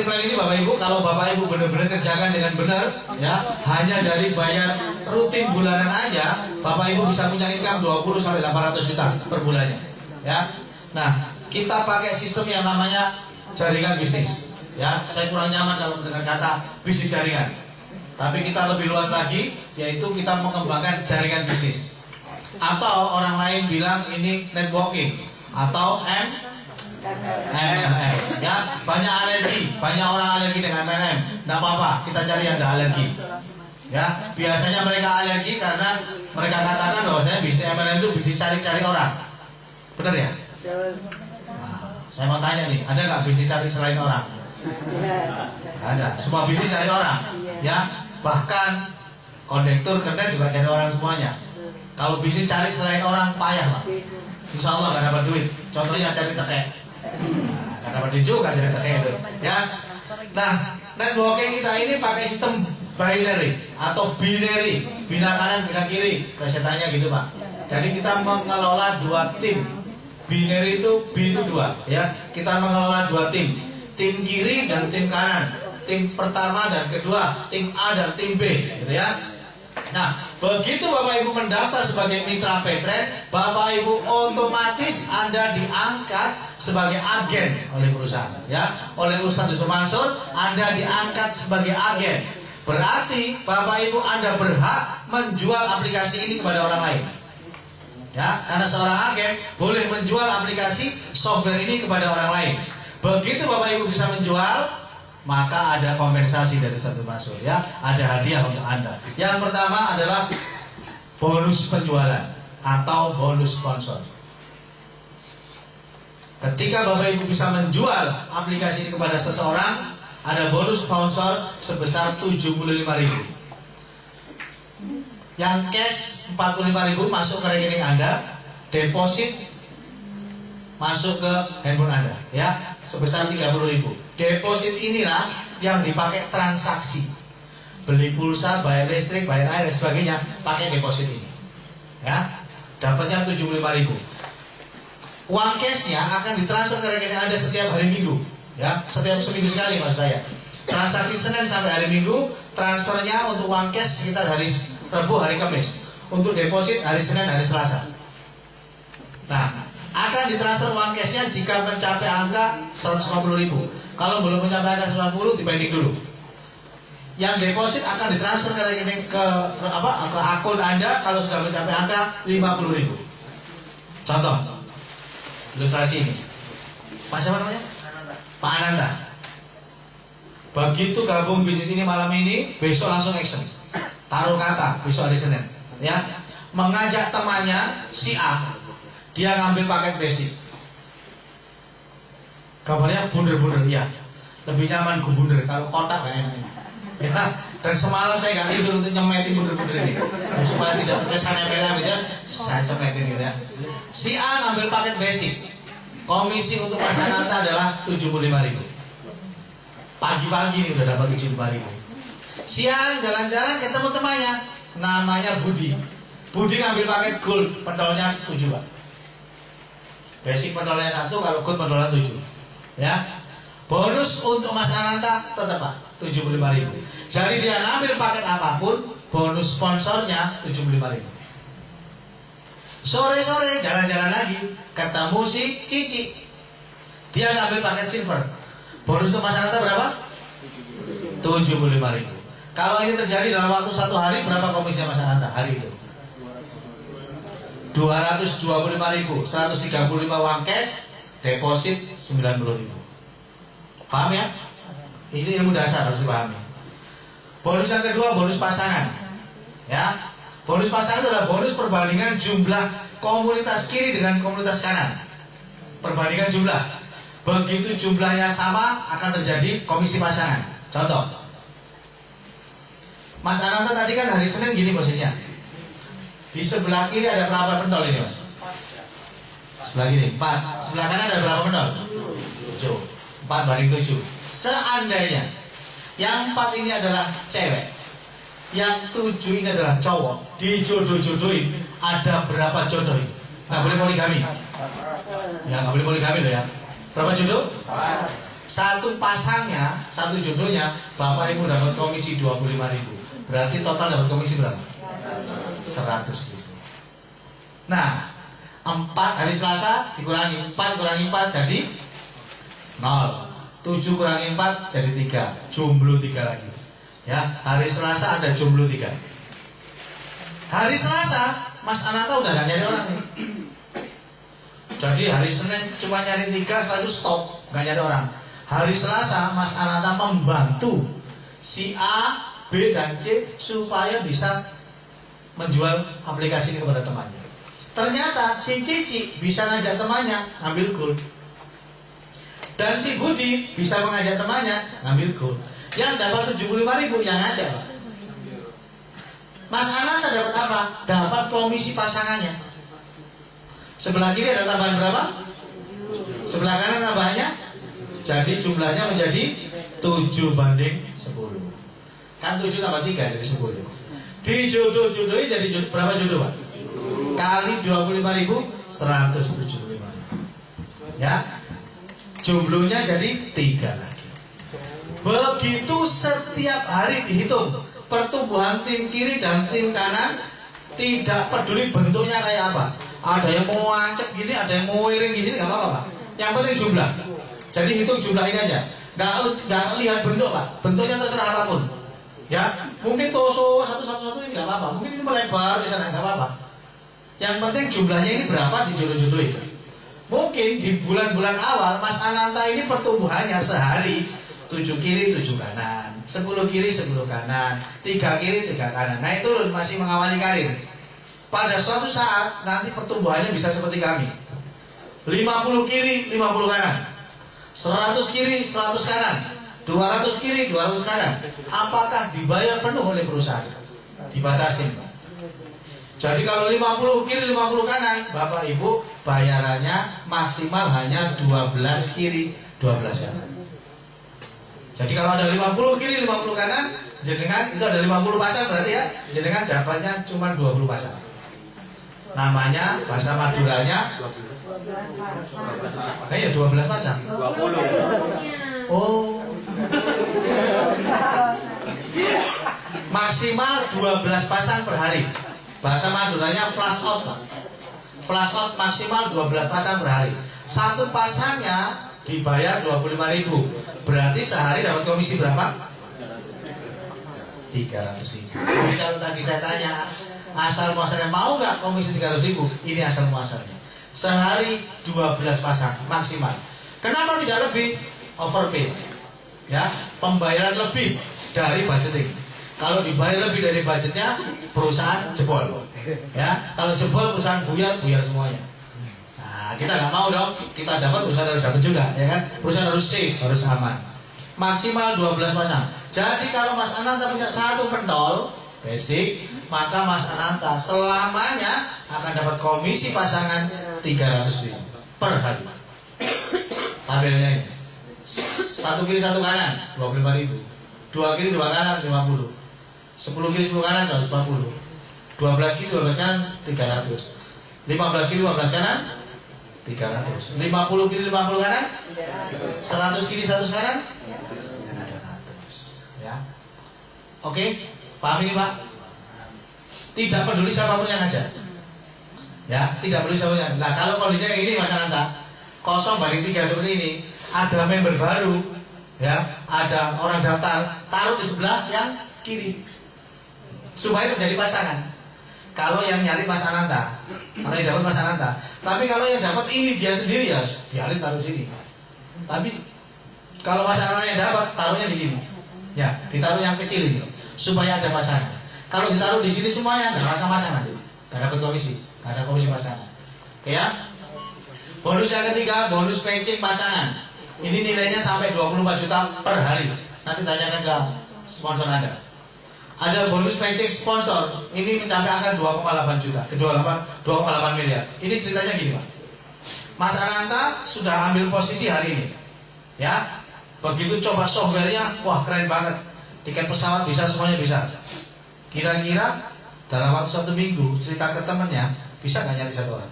estate plan ini Bapak Ibu, kalau Bapak Ibu benar-benar kerjakan dengan benar, ya, hanya dari bayar rutin bulanan aja, Bapak Ibu bisa punya income 20 sampai 800 juta per bulannya, ya. Nah, kita pakai sistem yang namanya jaringan bisnis, ya. Saya kurang nyaman kalau mendengar kata bisnis jaringan, tapi kita lebih luas lagi, yaitu kita mengembangkan jaringan bisnis, atau orang lain bilang ini networking, atau MLM, ya. Banyak alergi, banyak orang alergi dengan MLM. Tidak apa-apa, kita cari yang tidak alergi, ya. Biasanya mereka alergi karena mereka katakan bahwa saya bisnis MLM itu bisnis cari-cari orang. Benar ya? Nah, saya mau tanya nih, ada nggak bisnis cari selain orang? Ada. Semua bisnis cari orang, ya. Bahkan kondektur, kernet juga cari orang semuanya. Kalau bisnis cari selain orang payah lah. Insya Allah nggak dapat duit. Contohnya cari tekek. Nah, dapat duit juga dari itu, ya. Nah, networking kita ini pakai sistem binary atau binary, bina kanan, bina kiri, presetanya gitu Pak. Jadi kita mengelola dua tim. Binary itu B itu 2, ya. Kita mengelola dua tim kiri dan tim kanan, tim pertama dan kedua, tim A dan tim B, gitu ya. Nah, begitu Bapak Ibu mendaftar sebagai mitra Petren, Bapak Ibu otomatis Anda diangkat sebagai agen oleh perusahaan, ya. Oleh Ustadz Yusuf Mansur, Anda diangkat sebagai agen. Berarti Bapak Ibu Anda berhak menjual aplikasi ini kepada orang lain, ya. Karena seorang agen boleh menjual aplikasi software ini kepada orang lain. Begitu Bapak Ibu bisa menjual, maka ada kompensasi dari Ustadz Mansur, ya. Ada hadiah untuk Anda. Yang pertama adalah bonus penjualan atau bonus sponsor. Ketika Bapak Ibu bisa menjual aplikasi ini kepada seseorang, ada bonus sponsor sebesar 75.000. Yang cash 45.000 masuk ke rekening Anda, deposit masuk ke handphone Anda, ya, sebesar 30.000. Deposit inilah yang dipakai transaksi, beli pulsa, bayar listrik, bayar air dan sebagainya, pakai deposit ini, ya. Dapatnya 75.000. Uang cashnya akan ditransfer ke rekening Anda setiap hari Minggu, ya, setiap seminggu sekali maksud saya. Transaksi Senin sampai hari Minggu, transfernya untuk uang cash sekitar hari Rabu, hari Kamis. Untuk deposit hari Senin, hari Selasa. Nah, akan ditransfer uang cashnya jika mencapai angka 150.000. Kalau belum mencapai angka 150, dipending dulu. Yang deposit akan ditransfer ke rekening ke akun Anda kalau sudah mencapai angka 50.000. Contoh, ilustrasi ini. Pak siapa namanya? Pak Ananda. Begitu gabung bisnis ini malam ini, besok langsung action. Taruh kata besok hari Senin, ya. Mengajak temannya si A, dia ngambil paket basic. Kabarnya bunder-bunder, ya. Lebih nyaman bunder, kalau kotak gak enak, ya. Dan semalam saya gak tidur untuk nyemetin bunder-bunder ini, supaya tidak terkesan MLM gitu, ya. Saya cemetin gitu, ya. Si A ngambil paket basic. Komisi untuk Mas Ananta adalah 75.000. Pagi-pagi ini udah dapat 75.000. Siang jalan-jalan ketemu temannya, namanya Budi. Budi ngambil paket gold, pendolnya 7 Pak. Basic pendolnya 1, kalau gold pendolnya 7, ya. Bonus untuk Mas Ananta tetap Pak 75.000. Jadi dia ngambil paket apapun, bonus sponsornya 75.000. Sore-sore jalan-jalan lagi, ketemu si Cici, dia ngambil paket silver. Bonus untuk Mas Ananta berapa? 75.000. Kalau ini terjadi dalam waktu 1 hari, berapa komisi Mas Ananta hari itu? 225.000. 135 uang cash, deposit 90.000. Paham ya? Ini ilmu dasar harus dipahami. Bonus yang kedua, bonus pasangan, ya. Bonus pasangan itu adalah bonus perbandingan jumlah komunitas kiri dengan komunitas kanan. Perbandingan jumlah. Begitu jumlahnya sama, akan terjadi komisi pasangan. Contoh, Mas Ananta tadi kan hari Senin gini posisinya. Di sebelah kiri ada berapa pendol ini Mas? Sebelah kiri 4. Sebelah kanan ada berapa pendol? 7. 4/7. Seandainya yang 4 ini adalah cewek, yang 7 ini adalah cowok, dijodoh-jodohin, ada berapa jodoh ini? Nggak boleh poligami. Ya nggak boleh poligami loh ya. Berapa jodoh? satu pasangnya, satu jodohnya, Bapak Ibu dapat komisi 25.000. Berarti total dapat komisi berapa? 100.000. Nah, 4 hari Selasa dikurangi 4 kurangi 4 jadi 0. 7 kurangi 4 jadi 3. Jomblo 3 lagi. Ya, hari Selasa ada jomblo 3. Hari Selasa Mas Ananta udah gak nyari orang nih. Jadi hari Senin cuma nyari 3, setelah itu stop, gak nyari orang. Hari Selasa Mas Ananta membantu si A, B, dan C supaya bisa menjual aplikasi ini kepada temannya. Ternyata si Cici bisa ngajak temannya ngambil gold, dan si Budi bisa mengajak temannya ngambil gold. Yang dapat 75.000 yang ngajak, Pak. Mas Ananta dapat apa? Dapat komisi pasangannya. Sebelah kiri ada tambahan berapa? Sebelah kanan tambahannya. Jadi jumlahnya menjadi 7 banding 10. Kan 7 tambah 3 jadi 10. Dijodoh-jodohi jadi berapa jodoh, Pak? Kali 25.000, 175. Ya. Jumlahnya jadi 3 lagi. Begitu setiap hari dihitung pertumbuhan tim kiri dan tim kanan, tidak peduli bentuknya kayak apa. Ada yang mau ancep gini, ada yang mau miring gini, nggak apa-apa, Pak. Yang penting jumlah. Jadi hitung jumlah ini aja. Nggak lihat bentuk, Pak. Bentuknya terserah apapun. Ya, mungkin torso satu-satu ini nggak apa-apa. Mungkin ini melebar di sana nggak apa-apa. Yang penting jumlahnya ini berapa dijodoh-jodohin. Mungkin di bulan-bulan awal Mas Ananta ini pertumbuhannya sehari 7 kiri 7 kanan, 10 kiri 10 kanan, 3 kiri 3 kanan. Naik turun masih mengawali karir. Pada suatu saat nanti pertumbuhannya bisa seperti kami. 50 kiri 50 kanan, 100 kiri 100 kanan, 200 kiri 200 kanan. Apakah dibayar penuh oleh perusahaan? Dibatasin, Pak. Jadi kalau 50 kiri 50 kanan, Bapak Ibu bayarannya maksimal hanya 12 kiri 12 kanan. Jadi kalau ada 50 kiri 50 kanan, jenengan itu ada 50 pasang berarti ya, jenengan dapatnya cuma 20 pasang. Namanya bahasa Maduranya 12 pasang. 20. Oh. Maksimal 12 pasang per hari. Bahasa Maduranya flash out, Pak. Flash out maksimal 12 pasang per hari. Satu pasangnya dibayar 25.000. Berarti sehari dapat komisi berapa? 300.000. Jadi kalau tadi saya tanya asal muasalnya mau nggak komisi 300.000? Ini asal muasalnya. Sehari 12 pasang maksimal. Kenapa tidak lebih? Overpay. Ya, pembayaran lebih dari budgeting. Kalau dibayar lebih dari budgetnya, perusahaan jebol. Ya, kalau jebol perusahaan buyar semuanya. Nah, kita nggak mau dong. Kita dapat, perusahaan harus dapat juga, ya kan? Perusahaan harus safe, harus aman. Maksimal 12 pasang. Jadi kalau Mas Ananta punya satu pentol basic, maka Mas Ananta selamanya akan dapat komisi pasangan 300.000 per hari. Tabelnya ini. Satu kiri satu kanan 25.000. 2 kiri 2 kanan 50. 10 kiri 10 kanan 140. 12 kiri 12 kanan 300. 15 kiri 15 kanan 300. 50 kiri 50 kanan 100 kiri 100 kanan 300. Ya. Oke, paham ini, Pak? Tidak peduli siapapun yang ngajak. Ya, tidak peduli siapapun yang. Nah, kalau kondisinya ini Mas Ananta, kosong banding 3 seperti ini, ada member baru, ya, ada orang daftar, taruh di sebelah yang kiri supaya terjadi pasangan. Kalau yang nyari Mas Ananta, kalau yang dapat Mas Ananta. Tapi kalau yang dapat ini dia sendiri, ya biarin taruh sini. Tapi kalau Mas Ananta yang dapat, taruhnya di sini. Ya, ditaruh yang kecil ini supaya ada pasangan. Kalau ditaruh di sini semuanya nggak pasang-pasangan, nggak dapat komisi, nggak ada komisi pasangan. Ya. Bonus yang ketiga, bonus matching pasangan. Ini nilainya sampai 24 juta per hari. Nanti tanyakan ke sponsor Anda. Ada bonus matching sponsor. Ini mencapai angka 2,8 juta, 2,8 miliar. Ini ceritanya gini, Pak. Mas Ananta sudah ambil posisi hari ini. Ya. Begitu coba softwarenya, wah keren banget. Tiket pesawat bisa, semuanya bisa. Kira-kira dalam waktu 1 minggu cerita ke temennya, bisa nggak nyari 1 orang?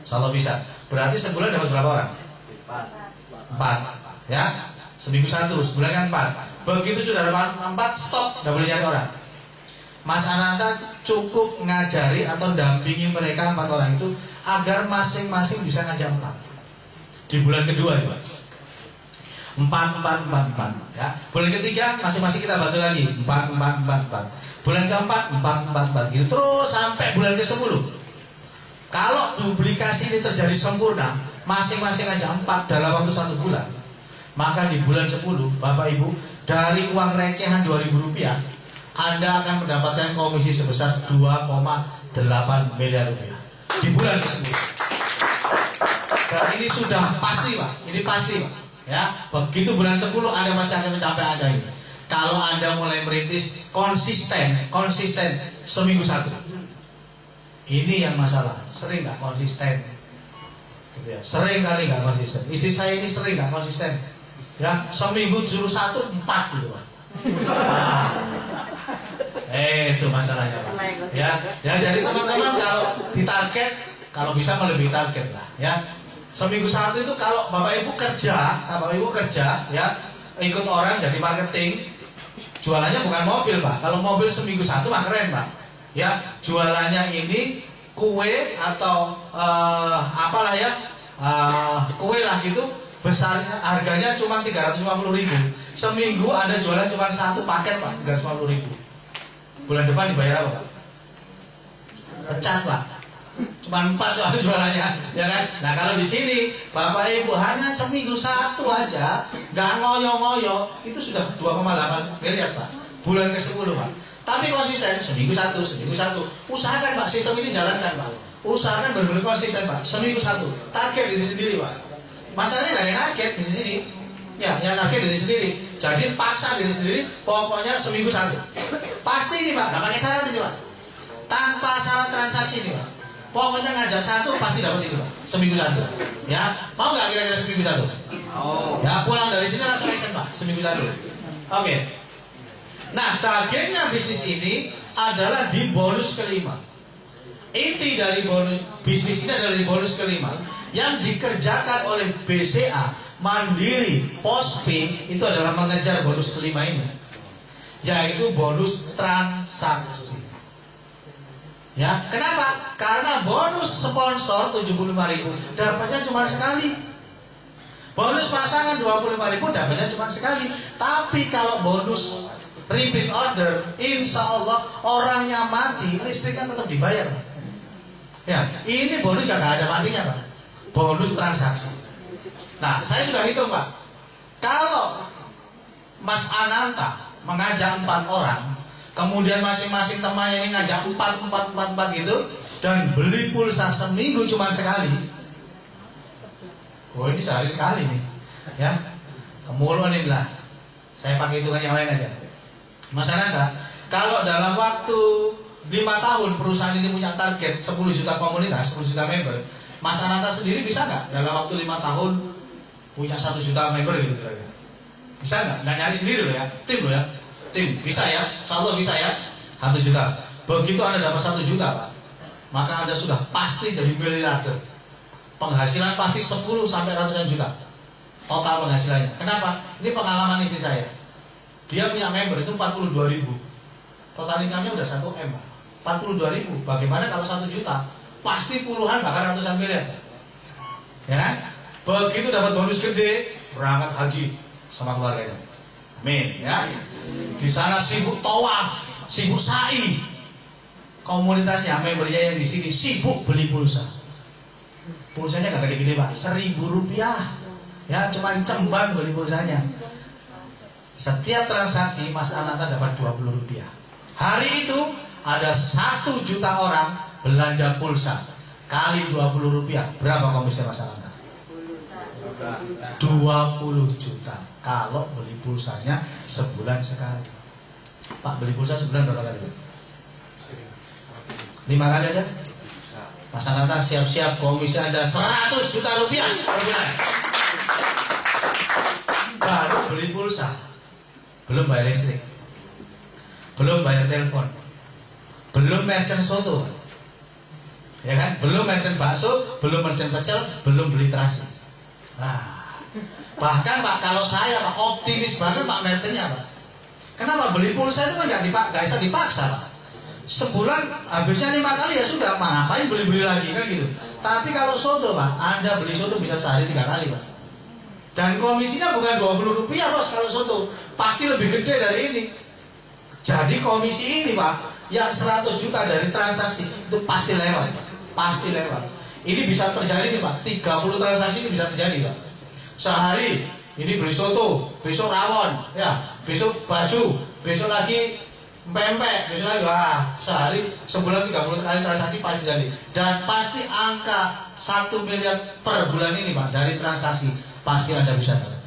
Kalau bisa. Berarti sebulan dapat berapa orang? 4. Ya, seminggu 1, sebulan kan 4. Begitu sudah 4, stop, nggak boleh nyari orang. Mas Ananta cukup ngajari atau dampingi mereka 4 orang itu agar masing-masing bisa ngajak 4. Di bulan kedua itu 4. Ya. Bulan ketiga masing-masing kita bantu lagi 4. Bulan keempat 4 gitu terus sampai bulan ke-10. Kalau duplikasi ini terjadi sempurna, masing-masing aja 4 dalam waktu 1 bulan, maka di bulan 10, Bapak Ibu, dari uang recehan Rp2.000, Anda akan mendapatkan komisi sebesar 2,8 miliar rupiah di bulan ke-10. Dan ini sudah pasti, Pak. Ini pasti, Pak. Ya, begitu bulan 10 Anda pasti akan mencapai angka ini. Kalau Anda mulai merintis konsisten seminggu 1. Ini yang masalah, sering nggak konsisten. Gitu ya. Sering kali nggak konsisten. Istri saya ini sering nggak konsisten. Ya, seminggu juru 1 4 gitu, Pak. Nah, itu masalahnya, Pak. Ya, jadi teman-teman kalau ditarget, kalau bisa melebihi target lah, ya. Seminggu 1 itu kalau Bapak Ibu kerja, ya, ikut orang jadi marketing, jualannya bukan mobil, Pak. Kalau mobil seminggu 1 mah keren, Pak. Ya, jualannya ini kue atau apalah ya, kue lah gitu, besarnya harganya cuma 350.000. Seminggu Anda jualan cuma 1 paket, Pak, 350.000. Bulan depan dibayar apa, Pak? Pecat, Pak. Cuma 4 soal jualannya, ya kan? Nah, kalau di sini Bapak Ibu hanya seminggu 1 aja, nggak ngoyo-ngoyo, itu sudah 2,8 miliar, Pak. Bulan ke-10, Pak. Tapi konsisten, seminggu 1. Usahakan, Pak, sistem ini jalankan, Pak. Usahakan benar-benar konsisten, Pak. Seminggu 1. Target diri sendiri, Pak. Masalahnya nggak ada yang target di sini. Ya, yang target diri sendiri. Jadi paksa diri sendiri, pokoknya seminggu 1. Pasti ini, Pak, nggak pakai syarat ini, Pak. Tanpa syarat transaksi ini, Pak. Pokoknya ngajak 1 pasti dapat itu, Pak. Seminggu 1. Ya, mau nggak kira-kira seminggu 1? Oh. Ya, pulang dari sini langsung action, Pak. Seminggu 1. Oke. Nah, targetnya bisnis ini adalah di bonus ke-5. Inti dari bonus bisnis ini adalah di bonus ke-5 yang dikerjakan oleh BCA, Mandiri, Postpay, itu adalah mengejar bonus ke-5 ini, yaitu bonus transaksi. Ya, kenapa? Karena bonus sponsor 75.000 dapatnya cuma sekali. Bonus pasangan 25.000 dapatnya cuma sekali. Tapi kalau bonus repeat order, insya Allah orangnya mati, listriknya tetap dibayar. Ya, ini bonus gak ada matinya, Pak. Bonus transaksi. Nah, saya sudah hitung, Pak. Kalau Mas Ananta mengajak 4 orang, kemudian masing-masing temannya ini ngajak 4 gitu, dan beli pulsa seminggu cuma sekali. Oh, ini sehari sekali nih, ya. Kemuluan ini lah. Saya pakai hitungan yang lain aja. Mas Ananta, kalau dalam waktu 5 tahun perusahaan ini punya target 10 juta komunitas, 10 juta member, Mas Ananta sendiri bisa nggak dalam waktu 5 tahun punya 1 juta member gitu kira-kira? Bisa nggak? Nggak nyari sendiri loh ya, tim loh ya. Tim, bisa ya, insya Allah bisa ya, 1 juta. Begitu Anda dapat 1 juta, Pak, maka Anda sudah pasti jadi miliarder. Penghasilan pasti 10 sampai ratusan juta total penghasilannya. Kenapa? Ini pengalaman istri saya. Dia punya member itu 42.000. Total income-nya udah 1 M, Pak. 42.000. Bagaimana kalau 1 juta? Pasti puluhan bahkan ratusan miliar. Ya kan? Begitu dapat bonus gede, berangkat haji sama keluarganya. Amin, ya. Di sana sibuk tawaf, sibuk sa'i. Komunitasnya membernya yang di sini sibuk beli pulsa. Pulsanya gak gede-gede, Pak, Rp1.000. Ya, cuma cemban beli pulsanya. Setiap transaksi Mas Ananta dapat Rp20. Hari itu ada 1 juta orang belanja pulsa kali Rp20. Berapa komisi Mas Ananta? 20 juta. Kalau beli pulsanya sebulan sekali. Pak, beli pulsa sebulan berapa kali? 5 kali aja. Mas Ananta siap-siap komisi Anda 100 juta rupiah per bulan. Baru beli pulsa, belum bayar listrik, belum bayar telepon, belum merchant soto, ya kan? Belum merchant bakso, belum merchant pecel, belum beli terasi. Nah, Bahkan Pak, kalau saya Pak optimis banget Pak merchantnya Pak. Kenapa? Beli pulsa itu kan nggak bisa dipaksa Pak. Sebulan habisnya 5 kali ya sudah, ngapain beli-beli lagi kan gitu. Tapi kalau soto Pak, Anda beli soto bisa sehari 3 kali Pak. Dan komisinya bukan 20 rupiah bos kalau soto, pasti lebih gede dari ini. Jadi komisi ini Pak, yang 100 juta dari transaksi itu pasti lewat, pasti lewat. Ini bisa terjadi nih Pak, 30 transaksi ini bisa terjadi Pak. Sehari ini beli soto, besok rawon, ya, besok baju, besok lagi pempek, besok lagi, wah, sehari sebulan 30 kali transaksi pasti jadi. Dan pasti angka 1 miliar per bulan ini Pak dari transaksi pasti Anda bisa dapat.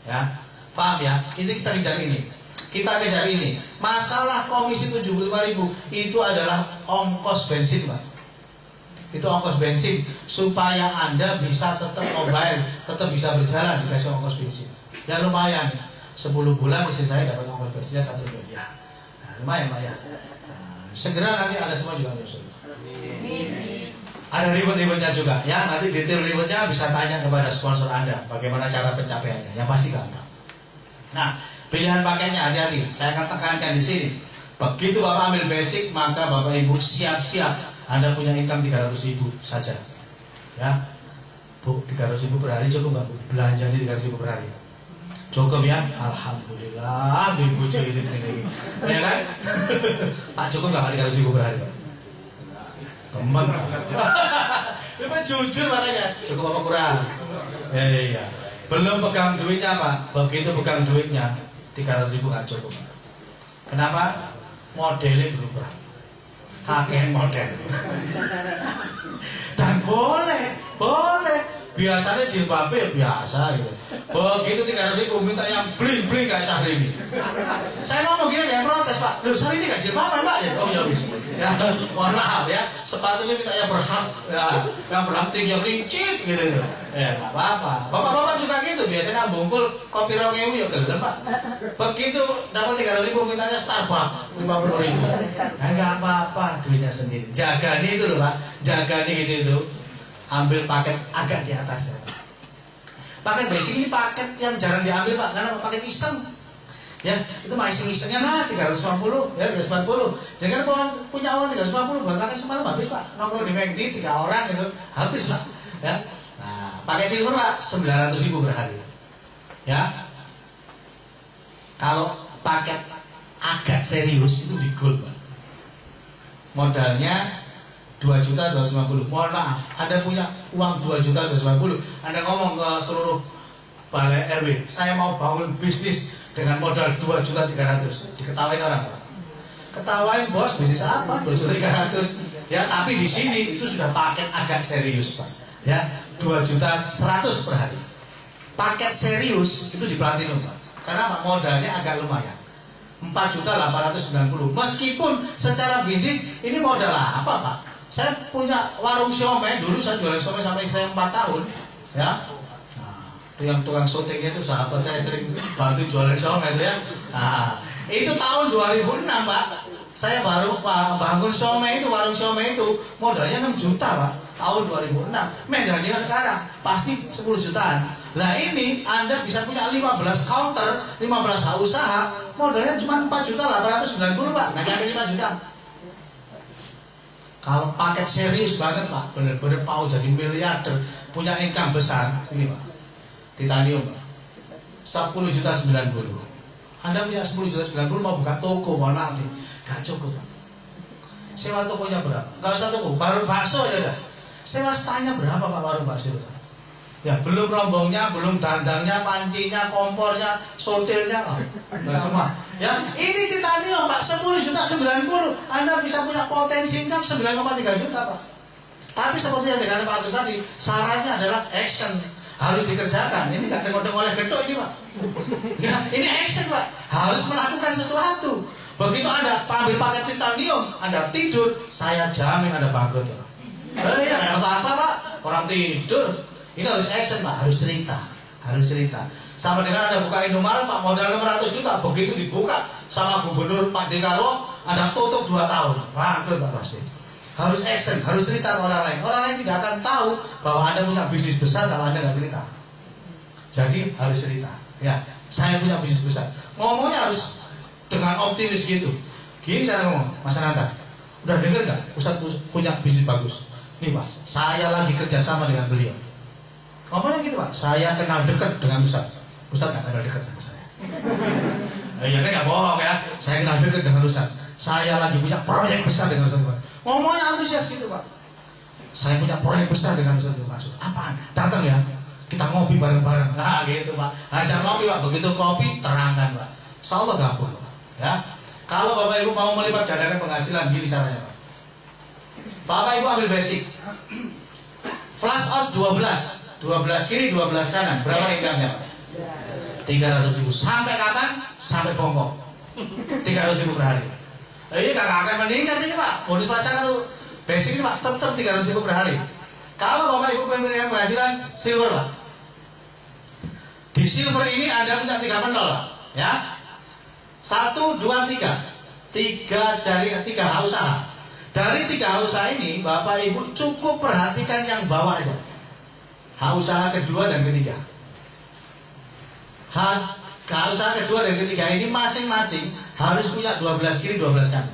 Ya, paham ya? Ini kita kejar ini. Kita kejar ini. Masalah komisi 75.000 itu adalah ongkos bensin Pak. Itu ongkos bensin supaya Anda bisa tetap mobile, tetap bisa berjalan dikasih ongkos bensin. Ya lumayan. 10 bulan istri saya dapat ongkos bensinnya 1 miliar. Nah, lumayan Pak ya. Nah, segera nanti ada semua juga nyusul. Ada ribet-ribetnya juga ya. Nanti detail ribetnya bisa tanya kepada sponsor Anda bagaimana cara pencapaiannya. Yang pasti gampang. Nah, pilihan paketnya hati-hati. Saya akan tekankan di sini. Begitu Bapak ambil basic, maka Bapak Ibu siap-siap Anda punya income 300.000 saja. Ya, Bu, 300.000 per hari cukup nggak Bu? Belanjanya 300.000 per hari. Cukup ya, alhamdulillah. Ibu cuy ini, ya kan? Pak cukup nggak 300.000 per hari Pak? Teman, Pak. Jujur makanya. Cukup apa kurang? Iya. Belum pegang duitnya Pak. Begitu pegang duitnya 300.000 nggak cukup. Kenapa? Modelnya berubah. Kakek model. Dan boleh. Biasanya jilbabnya biasa gitu. Begitu 300.000 minta yang bling-bling kayak Syahrini. Saya ngomong gini dia protes Pak. Loh Syahrini gak jilbaban Pak ya? Oh ya wis. Ya, mohon maaf ya. Sepatunya minta yang berhak, ya, yang berhak yang licin gitu. Ya nggak apa-apa. Bapak-bapak juga gitu. Biasanya bungkul kopi rongewu ya gelem Pak. Begitu dapat 300.000 mintanya Starbucks 50.000. Nah nggak apa-apa, duitnya sendiri. Jaga nih itu loh Pak. Jaga nih gitu itu. Ambil paket agak di atasnya. Paket basic ini paket yang jarang diambil Pak, karena paket iseng. Ya, itu mah iseng-isengnya lah 350, ya 340. Jangan punya uang 350 buat pakai semalam habis Pak. Nongkrong di McD 3 orang gitu, habis Pak. Ya. Nah, pakai silver Pak 900.000 per hari. Ya. Kalau paket agak serius itu di gold Pak. Modalnya 2.250.000. Mohon maaf, Anda punya uang 2.250.000. Anda ngomong ke seluruh balai RW, saya mau bangun bisnis dengan modal 2.300.000. Diketawain orang, Pak. Ketawain bos, bisnis apa? 2.300.000. Ya, tapi di sini itu sudah paket agak serius, Pak. Ya, 2.100.000 per hari. Paket serius itu di Platinum, Pak. Karena modalnya agak lumayan. 4.890.000. Meskipun secara bisnis ini modal apa, Pak? Saya punya warung siomay, dulu saya jualan siomay sampai saya 4 tahun, ya. Nah, itu yang tukang syutingnya itu sahabat saya sering bantu jualan siomay itu ya. Nah, itu tahun 2006 Pak. Saya baru bangun siomay itu, warung siomay itu modalnya 6 juta Pak. Tahun 2006. Medannya sekarang pasti 10 jutaan. Nah ini Anda bisa punya 15 counter, 15 usaha, modalnya cuma 4.890.000 Pak, nggak nyampe 5 juta. Kalau paket serius banget Pak, bener-bener mau jadi miliarder, punya income besar, ini Pak, Titanium Pak, 10.090.000. Anda punya 10.090.000 mau buka toko, mohon maaf nih, gak cukup Pak. Sewa tokonya berapa? Gak usah toko, baru bakso aja dah. Sewa stanya berapa Pak warung bakso itu? Ya belum rombongnya, belum dandangnya, pancinya, kompornya, sotilnya, nggak semua. Ya ini Titanium Pak, 10.090.000. Anda bisa punya potensi income 9,3 juta Pak. Tapi seperti yang dikatakan Pak Agus tadi, syaratnya adalah action, harus dikerjakan. Ini nggak tengok-tengok oleh gedok ini Pak. Ya, ini action Pak, harus melakukan sesuatu. Begitu Anda ambil paket Titanium, Anda tidur, saya jamin Anda bangkrut. Ya nggak apa-apa Pak, orang tidur. Ini harus action Pak, harus cerita. Sama dengan Anda buka Indomaret Pak, modal 600 juta, begitu dibuka sama Gubernur Pak Dekarwo, Anda tutup 2 tahun, bangkrut Pak pasti. Harus action, harus cerita ke orang lain. Orang lain tidak akan tahu bahwa Anda punya bisnis besar kalau Anda nggak cerita. Jadi harus cerita. Ya, saya punya bisnis besar. Ngomongnya harus dengan optimis gitu. Gini cara ngomong, Mas Ananta. Udah denger nggak? Ustaz punya bisnis bagus. Nih Mas, saya lagi kerjasama dengan beliau. Ngomongnya gitu Pak. Saya kenal dekat dengan Ustaz. Ustaz nggak kenal dekat sama saya. Ya kan nggak bohong ya. Saya kenal dekat dengan Ustaz. Saya lagi punya proyek besar dengan Ustaz. Ngomongnya antusias gitu Pak. Saya punya proyek besar dengan Ustaz. Maksud apaan? Datang ya. Kita ngopi bareng-bareng. Nah gitu Pak. Ajak ngopi Pak. Begitu kopi terangkan Pak. Insya Allah gabung Pak. Ya. Kalau Bapak Ibu mau melipat gandakan penghasilan, gini caranya Pak. Bapak Ibu ambil basic. Flash out 12 kiri, 12 kanan. Berapa income-nya Pak? 300.000. Sampai kapan? Sampai bongkok. 300.000 per hari. Ini kagak akan meningkat ini Pak. Bonus pasangan tuh basic ini Pak, tetap 300.000 per hari. Kalau Bapak Ibu ingin meningkat penghasilan, silver Pak. Di silver ini Anda punya 3 penol Pak. Ya. 1, 2, 3. 3 jaringan, 3 usaha. Dari 3 usaha ini, Bapak Ibu cukup perhatikan yang bawah aja. Usaha kedua dan ketiga. Usaha kedua dan ketiga ini masing-masing harus punya 12 kiri, 12 kanan.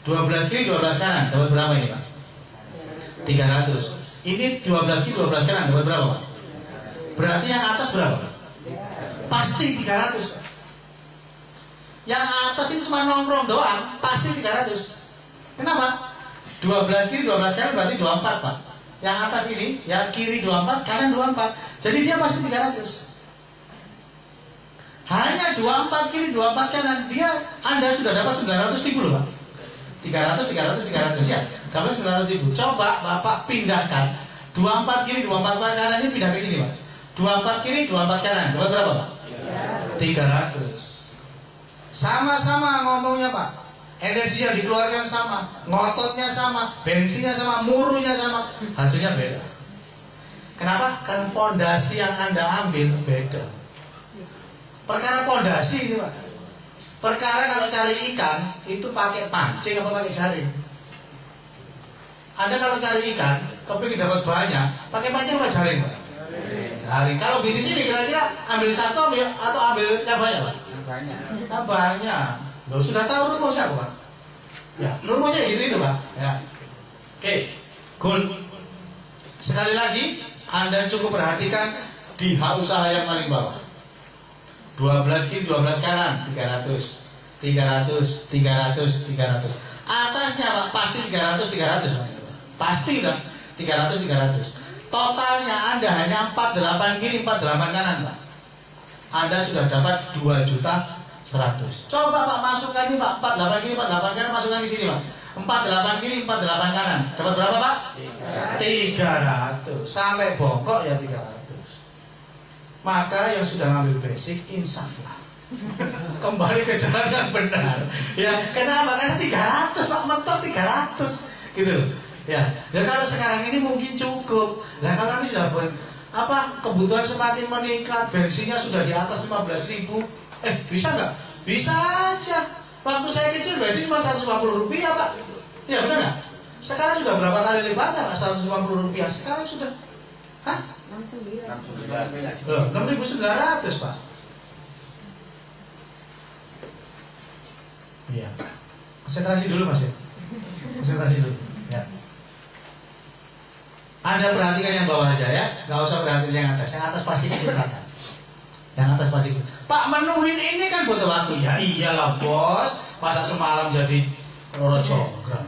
12 kiri, 12 kanan. Dapat berapa ini Pak? 300. Ini 12 kiri, 12 kanan. Dapat berapa Pak? Berarti yang atas berapa Pak? Pasti 300. Yang atas itu cuma nongkrong doang, pasti 300. Kenapa? 12 kiri 12 kanan berarti 24 Pak. Yang atas ini, yang kiri 24, kanan 24. Jadi dia pasti 300. Hanya 24 kiri 24 kanan, Anda sudah dapat 900.000 loh Pak. 300 ya. Dapat 900.000. Coba Bapak pindahkan 24 kiri 24 kanan ini pindah ke sini Pak. 24 kiri 24 kanan. Dapat berapa Pak? 300. Sama-sama ngomongnya Pak. Energi yang dikeluarkan sama, ngototnya sama, bensinnya sama, murunya sama, hasilnya beda. Kenapa? Kan fondasi yang Anda ambil beda. Perkara fondasi sih Pak. Perkara kalau cari ikan itu pakai pancing atau pakai jaring. Anda kalau cari ikan, kepingin dapat banyak, pakai pancing atau jaring Pak? Jaring. Kalau bisnis ini kira-kira ambil satu atau ambil yang banyak Pak? Banyak. Banyak. Loh, sudah tahu rumusnya Pak? Ya, rumusnya gitu itu Pak. Ya. Oke, good. Sekali lagi, Anda cukup perhatikan di usaha yang paling bawah. 12 kiri, 12 kanan, 300. Atasnya Pak, pasti 300 Pak. Pasti udah 300. Totalnya Anda hanya 48 kiri, 48 kanan Pak. Anda sudah dapat 2.100.000. Coba Pak masukkan ini Pak, 48 kiri, 48 kanan, masukkan di sini Pak. 48 kiri, 48 kanan. Dapat berapa Pak? 300. Sampai bongkok ya 300. Maka yang sudah ngambil basic insaflah. Kembali ke jalan yang benar. Ya, kenapa? Karena 300 Pak, mentok 300. Gitu. Ya, dan kalau sekarang ini mungkin cukup. Nah, kalau nanti sudah kebutuhan semakin meningkat, bensinnya sudah di atas 15.000. Bisa nggak? Bisa aja. Waktu saya kecil bensin cuma 150 rupiah Pak. Ya benar nggak? Sekarang sudah berapa kali lipatnya Pak? 150 rupiah. Sekarang sudah 6.900 Pak. Iya. Konsentrasi dulu Mas ya. Konsentrasi dulu. Ya. Anda perhatikan yang bawah aja ya, nggak usah perhatikan yang atas. Yang atas pasti kecepatan. Yang atas pasti. Pak menuhin ini kan butuh waktu. Ya iyalah bos, masa semalam jadi Roro Jonggrang.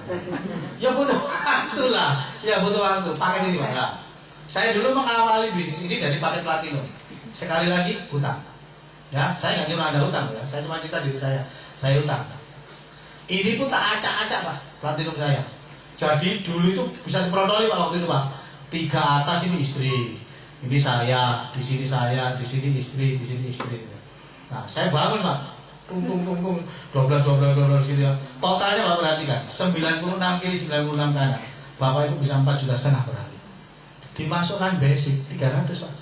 Ya butuh waktu lah. Ya butuh waktu. Paket ini Pak. Nah, saya dulu mengawali bisnis ini dari paket platinum. Sekali lagi hutang. Ya, saya nggak nyuruh Anda hutang ya. Saya cuma cerita diri saya. Saya hutang. Ini pun tak acak-acak Pak, platinum saya. Jadi dulu itu bisa diperoleh Pak waktu itu Pak. 3 atas ini istri, ini saya, di sini saya, di sini istri, di sini istri. Nah, saya bangun Pak, tung 12 gitu ya. Totalnya Pak perhatikan, 96 kiri, 96 kanan. Bapak itu bisa 4,5 juta per hari. Dimasukkan basic 300 Pak.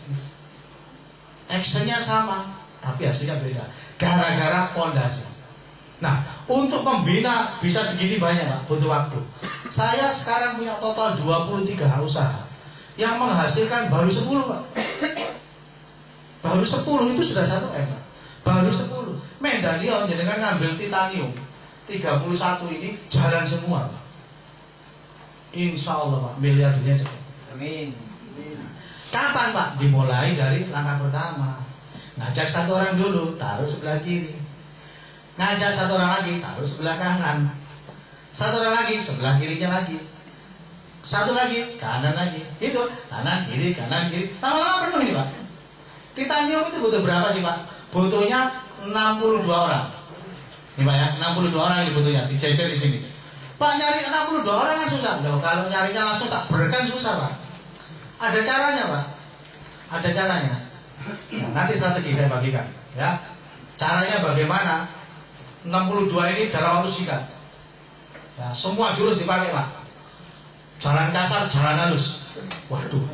Actionnya sama, tapi hasilnya beda. Gara-gara fondasi. Nah, untuk membina bisa segini banyak Pak, butuh waktu. Saya sekarang punya total 23 usaha yang menghasilkan baru 10 Pak. Baru 10 itu sudah 1 M. Baru 10. Medalion jenengan ngambil titanium 31 ini jalan semua, Pak. Insya Allah, Pak, miliar dunia cepat. Amin. Kapan, Pak? Dimulai dari langkah pertama. Ngajak satu orang dulu, taruh sebelah kiri. Ngajak satu orang lagi, taruh sebelah kanan. Satu orang lagi, sebelah kirinya lagi. Satu lagi, kanan lagi. Itu, kanan, kiri, kanan, kiri. Lama-lama penuh ini, Pak. Titanium itu butuh berapa sih, Pak? Butuhnya 62 orang. Ini, Pak, ya, 62 orang ini butuhnya, dijejer di sini. Pak, nyari 62 orang kan susah. Loh, kalau nyarinya langsung sak berkan susah, Pak. Ada caranya, Pak. Ada caranya. Nah, nanti strategi saya bagikan, ya. Caranya bagaimana? 62 ini dalam waktu singkat. Ya, semua jurus dipakai, Pak. Jalan kasar, jalan halus. Waduh.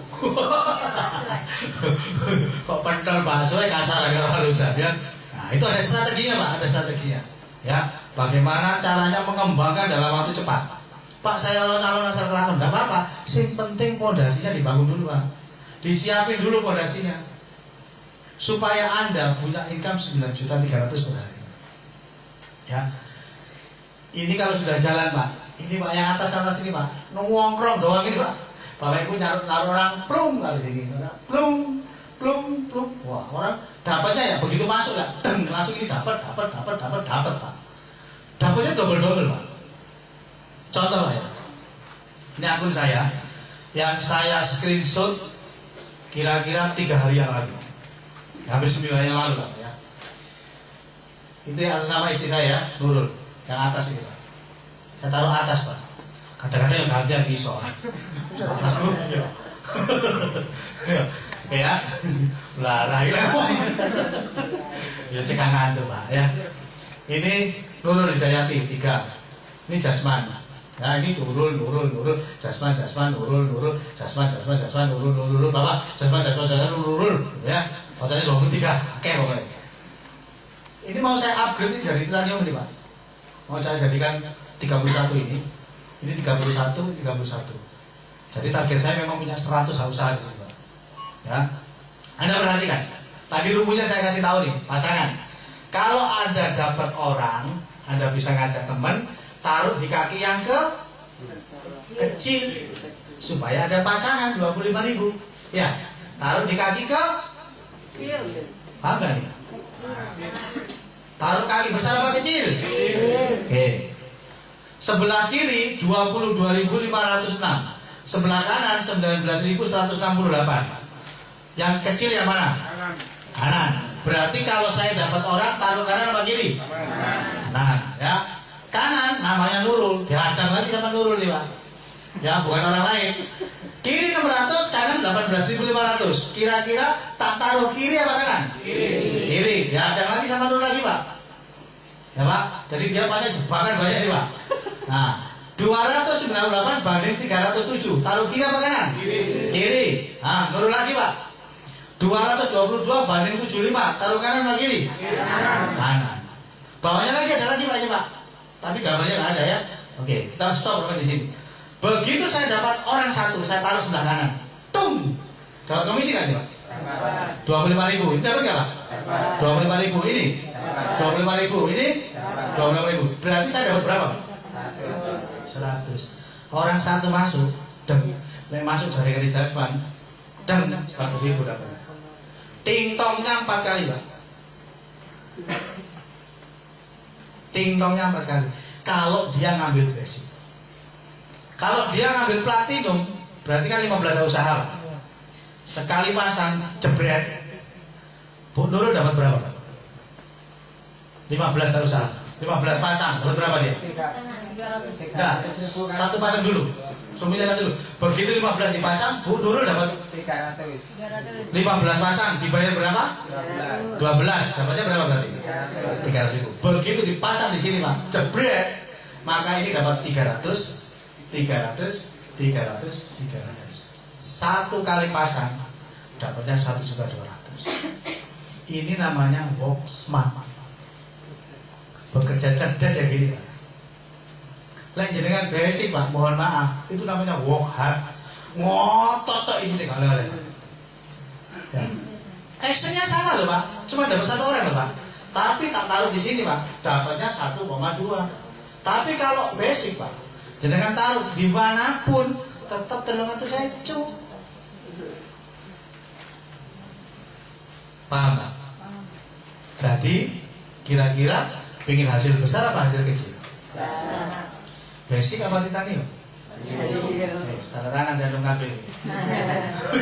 Kok pentol bakso kasar agak halus ya. Nah, itu ada strateginya, Pak, ada strateginya. Ya, bagaimana caranya mengembangkan dalam waktu cepat. Pak, saya alon-alon asal kelakon, enggak apa-apa. Yang penting pondasinya dibangun dulu, Pak. Disiapin dulu pondasinya. Supaya Anda punya income 9.300.000 per hari. Ya. Ini kalau sudah jalan, Pak. Ini, Pak, yang atas ini, Pak. Nongkrong doang ini, Pak. Bapak Ibu naruh orang plung kali ini. Plung. Wah, orang dapatnya ya begitu masuk ya, langsung ini dapat, Pak. Dapatnya double, Pak. Contoh, Pak, ya. Ini akun saya yang saya screenshot kira-kira 3 hari yang lalu. Hampir 9 hari yang lalu, Pak, ya. Itu atas nama istri saya, Nurul, yang atas ini, Pak. Saya taruh atas, Pak. Kadang-kadang yang ganti yang iso. Atas dulu. Ya, lah ya cekangan tuh, Pak, ya. Ini Nurul Hidayati 3. Ini Jasman. Nah, ini Nurul, Jasman, Nurul, Jasman, Nurul, Bapak, Jasman, Nurul, ya. Totalnya 23. Oke, pokoknya. Ini mau saya upgrade jadi titanium nih, Pak. Mau saya jadikan 31 ini. Ini 31. Jadi target saya memang punya 100 usaha di situ. Ya, Anda perhatikan. Tadi rumusnya saya kasih tahu nih, pasangan. Kalau Anda dapat orang, Anda bisa ngajak teman, taruh di kaki yang kecil supaya ada pasangan 25.000. Ya, taruh di kaki paham nggak nih? Taruh kaki besar apa kecil? Oke. Sebelah kiri 22.506. Sebelah kanan 19.168. Yang kecil yang mana? Kanan. Berarti kalau saya dapat orang, taruh kanan apa kiri? Kanan, ya. Kanan namanya Nurul, dihadang lagi sama Nurul nih, Pak. Ya, bukan orang lain. Kiri 600, kanan 18.500. Kira-kira tak taruh kiri apa kanan? Kiri. Dihadang lagi sama Nurul lagi, Pak. Ya, Pak. Jadi dia pasti jebakan banyak nih, Pak. Nah, 298 banding 307. Taruh kiri apa kanan? Kiri. Nah, Nurul lagi, Pak. 222 banding 75. Taruh kanan apa kiri? Kanan. Bawahnya lagi ada lagi, Pak. Tapi gambarnya nggak ada, ya. Oke, kita stop sampai di sini. Begitu saya dapat orang satu, saya taruh sebelah kanan. Tung. Dapat komisi nggak sih, Pak? 25.000. Ini dapat nggak, Pak? 25.000 ini. 25.000 ini. 25.000. Berarti saya dapat berapa, Pak? 100. Orang satu masuk, dan masuk dari kerja Jasman, dan 100.000 dapat. Ting-tongnya 4 kali, Pak. Ting-tongnya 4 kali. Kalau dia ngambil basic. Kalau dia ngambil platinum, berarti kan 15 usaha, Pak. Sekali pasang, jebret. Bu Nurul dapat berapa, Pak? 15 usaha. 15 pasang, dapat berapa dia? Nah, satu pasang dulu. Suaminya satu dulu. Begitu 15 dipasang, Bu Nurul dapat 300. 15 pasang, dibayar berapa? 12. Dapatnya berapa berarti? 300.000. Begitu dipasang di sini, Pak, jebret, maka ini dapat 300. Satu kali pasang dapatnya 1.200.000. Ini namanya work smart. Bekerja cerdas ya gini, Pak. Lain jenengan basic, Pak, mohon maaf, itu namanya work hard. Ngotot tok isine kalau ya. actionnya sama loh Pak, cuma dapat 1 orang loh Pak. Tapi tak taruh di sini Pak, dapatnya 1,2. Tapi kalau basic Pak, jenengan taruh dimanapun tetap 300 ecu. Paham Pak? Jadi kira-kira pengen hasil besar apa hasil kecil? Basic apa titanium? Tanda tangan dan kabel.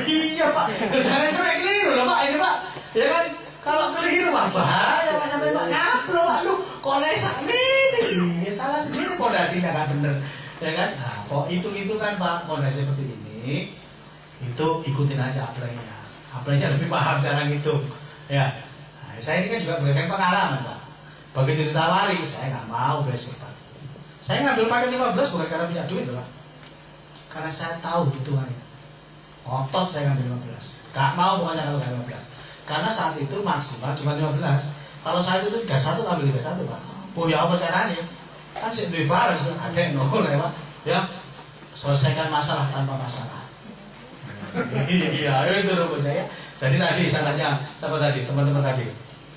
Iya Pak, jangan sampai keliru loh Pak, ini Pak. Ya kan, kalau keliru Pak bahaya Pak, sampai Pak ngaplo Pak lu kolesak ini. Ya salah sendiri pondasinya kan bener. Ya kan? Nah, kok itu kan Pak, pondasi seperti ini itu ikutin aja apply-nya. Apply-nya lebih paham cara ngitung. Ya. Nah, saya ini kan juga berikan pengalaman Pak. Begitu ditawari, saya nggak mau basic Pak. Saya ngambil paket 15 bukan karena punya duit loh Pak. Karena saya tahu hitungannya. Otot saya ngambil 15. Gak mau pokoknya kalau gak 15. Karena saat itu maksimal cuma 15. Kalau saat itu 31 ambil 31 Pak. Oh ya apa caranya? Kan sih duit bareng ada nol ya Pak. Ya. Selesaikan masalah tanpa masalah. Iya, itu rumus saya. Jadi tadi salahnya siapa tadi? Teman-teman tadi.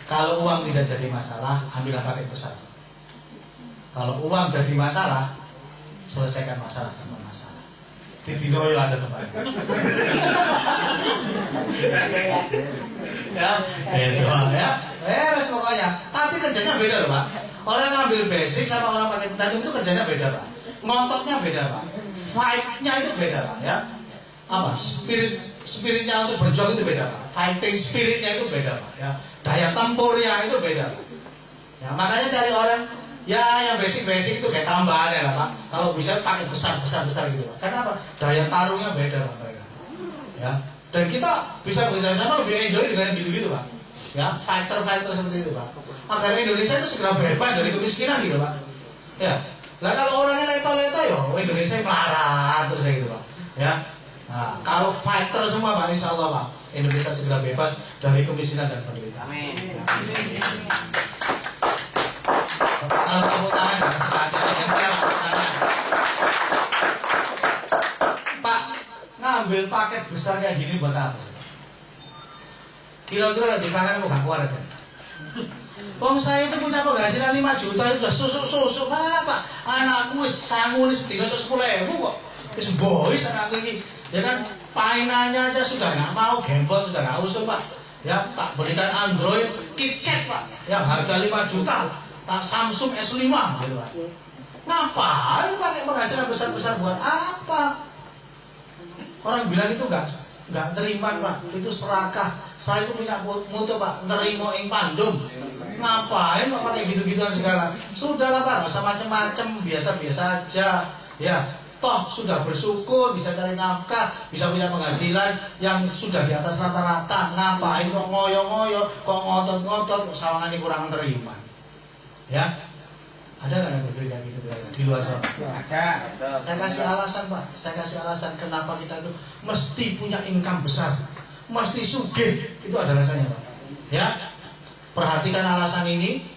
Kalau uang tidak jadi masalah, ambillah paket besar. Kalau uang jadi masalah, selesaikan masalah tanpa masalah. Di Dinoyo ada tempat. Ya, itu ya. Beres pokoknya. Tapi kerjanya beda loh Pak. Orang ngambil basic sama orang pakai titanium itu kerjanya beda Pak. Ngototnya beda Pak. Fight-nya itu beda Pak ya. Apa? Spiritnya untuk berjuang itu beda Pak. Fighting spiritnya itu beda Pak ya. Daya tempurnya itu beda Pak. Ya, makanya cari orang ya yang basic-basic itu kayak tambahan ya lah Pak. Kalau bisa pakai besar gitu Pak. Karena apa? Daya taruhnya beda Pak mereka. Ya. Dan kita bisa bekerja sama lebih enjoy dengan gitu-gitu Pak. Ya, fighter seperti itu Pak. Agar Indonesia itu segera bebas dari kemiskinan gitu Pak. Ya. Lah kalau orangnya leto-leto ya Indonesia melarat terus kayak gitu Pak. Ya. Nah, kalau fighter semua Pak, insya Allah Pak, Indonesia segera bebas dari kemiskinan dan penderitaan. Amin. Salam tepuk tangan dan setengahnya yang tangan. Pak, ngambil paket besar kayak gini buat apa? Kira-kira di tangan mau gak keluar kan? Wong saya itu punya penghasilan 5 juta itu udah susuk Pak. Anakku wis sangu nih sedina 10.000 kok. Wis boys anakku ini. Ya kan, painannya aja sudah nggak mau, gamebot sudah nggak usah Pak. Ya, tak berikan Android KitKat Pak, yang harga 5 juta, tak Samsung S5 gitu Pak. Ngapain pakai penghasilan besar-besar buat apa? Orang bilang itu nggak terima Pak, itu serakah. Saya itu punya mutu Pak, nerimo ing pandum. Ngapain Pak pakai gitu-gituan segala? Sudahlah Pak, nggak usah macem-macem, biasa-biasa aja. Ya. Toh sudah bersyukur, bisa cari nafkah, bisa punya penghasilan yang sudah di atas rata-rata. Ngapain kok ngoyo-ngoyo, kok ngotot-ngotot, sawangan ini kurang terima. Ya, ada nggak yang berbeda gitu di luar sana? Ada. Saya kasih alasan Pak, saya kasih alasan kenapa kita itu mesti punya income besar, mesti sugih, itu ada alasannya Pak. Ya, perhatikan alasan ini.